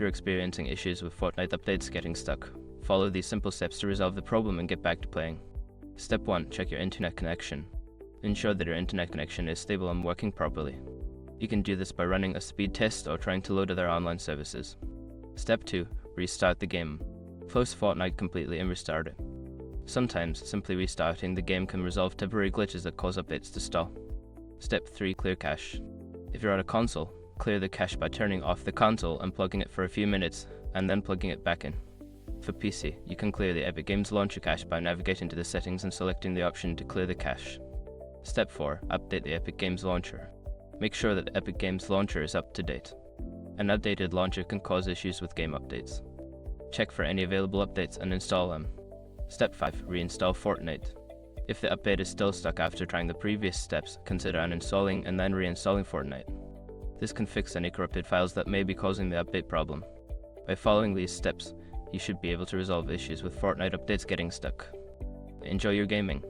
you're experiencing issues with Fortnite updates getting stuck. Follow these simple steps to resolve the problem and get back to playing. Step 1. Check your internet connection. Ensure that your internet connection is stable and working properly. You can do this by running a speed test or trying to load other online services. Step 2. Restart the game. Close Fortnite completely and restart it. Sometimes, simply restarting the game can resolve temporary glitches that cause updates to stall. Step 3. Clear cache. If you're on a console, clear the cache by turning off the console and plugging it for a few minutes, and then plugging it back in. For PC, you can clear the Epic Games Launcher cache by navigating to the settings and selecting the option to clear the cache. Step 4. Update the Epic Games Launcher. Make sure that the Epic Games Launcher is up to date. An outdated launcher can cause issues with game updates. Check for any available updates and install them. Step 5. Reinstall Fortnite. If the update is still stuck after trying the previous steps, consider uninstalling and then reinstalling Fortnite. This can fix any corrupted files that may be causing the update problem. By following these steps, you should be able to resolve issues with Fortnite updates getting stuck. Enjoy your gaming!